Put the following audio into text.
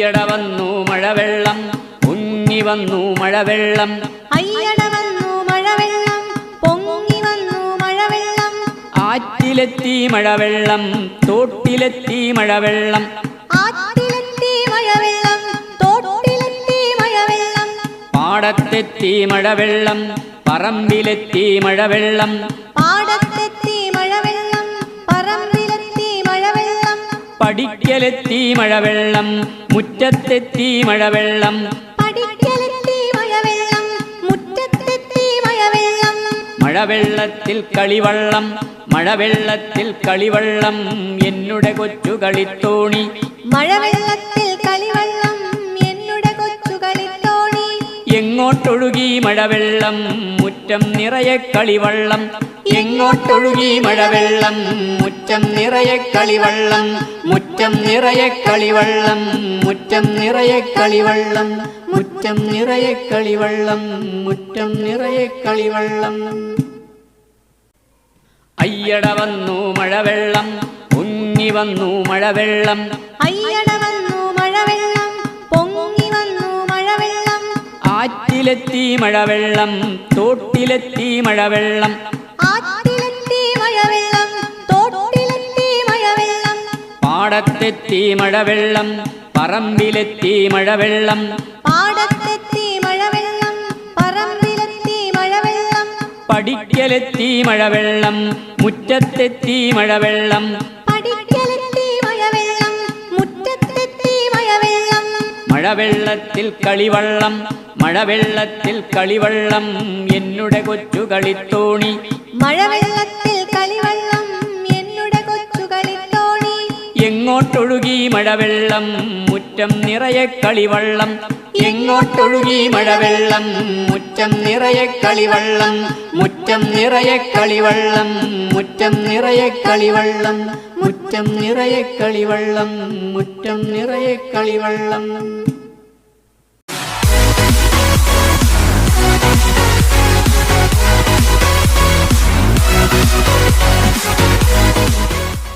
അയ്യട വന്നു മഴവെള്ളം പൊങ്ങി വന്നു മഴവെള്ളം അയ്യട വന്നു മഴവെള്ളം പൊങ്ങി വന്നു മഴവെള്ളം ആറ്റിലെത്തി മഴവെള്ളം തോട്ടിലെത്തി മഴവെള്ളം ആറ്റിലെത്തി മഴവെള്ളം തോട്ടിലെത്തി മഴവെള്ളം പാടത്തെത്തി മഴവെള്ളം പറമ്പിലെത്തി മഴവെള്ളം പാടത്തെത്തി മഴവെള്ളം പറമ്പിലെത്തി മഴവെള്ളം പടിക്കലെത്തി മഴവെള്ളം മുറ്റത്തെത്തി മഴവെള്ളം പടിക്കലെത്തി മഴവെള്ളം മുറ്റത്തെത്തി മഴവെള്ളം മഴവെള്ളത്തിൽ കളിവള്ളം മഴവെള്ളത്തിൽ കളിവള്ളം എന്നുടെ കൊച്ചു കളിത്തോണി മഴവെള്ളത്തിൽ കളിവള്ളം എന്നുടെ കൊച്ചു കളിത്തോണി എങ്ങോട്ടൊഴുകി മഴവെള്ളം മുറ്റം നിറയെ കളിവള്ളം എങ്ങോട്ടൊഴുകി മഴവെള്ളം മുറ്റം നിറയെ കളിവള്ളം മുറ്റം നിറയെ കളിവള്ളം മുറ്റം നിറയെ കളിവള്ളം മുറ്റം നിറയെ കളിവള്ളം മുറ്റം നിറയെ കളിവള്ളം അയ്യട വന്നു മഴവെള്ളം പൊങ്ങി വന്നു മഴവെള്ളം അയ്യട വന്നു മഴവെള്ളം പൊങ്ങി വന്നു മഴവെള്ളം ആറ്റിലെത്തി മഴവെള്ളം തോട്ടിലെത്തി മഴവെള്ളം ആറ്റിലെത്തി മഴവെള്ളം തോട്ടിലെത്തി മഴവെള്ളം പാടത്തെത്തി മഴവെള്ളം പറമ്പിലെത്തി മഴവെള്ളം പാടത്തെത്തി മഴവെള്ളം പറമ്പിലെത്തി മഴവെള്ളം പടിക്കലെത്തി മഴവെള്ളം മുറ്റത്തെത്തി മഴവെള്ളം പടിക്കലെത്തി മഴവെള്ളം മുറ്റത്തെത്തി മഴവെള്ളം മഴവെള്ളത്തിൽ കളിവള്ളം മഴവെള്ളത്തിൽ കളിവള്ളം എന്നുടെ കൊച്ചു കളിത്തോണി മഴവെള്ളത്തിൽ കളിവള്ളം എന്നുടെ കൊച്ചു കളിത്തോണി എങ്ങോട്ടൊഴുകി മഴവെള്ളം മുറ്റം നിറയെ കളിവള്ളം എങ്ങോട്ടൊഴുകി മഴവെള്ളം മുറ്റം നിറയെ കളിവള്ളം മുറ്റം നിറയെ കളിവള്ളം മുറ്റം നിറയെ കളിവള്ളം മുറ്റം നിറയെ കളിവള്ളം മുറ്റം നിറയെ കളിവള്ളം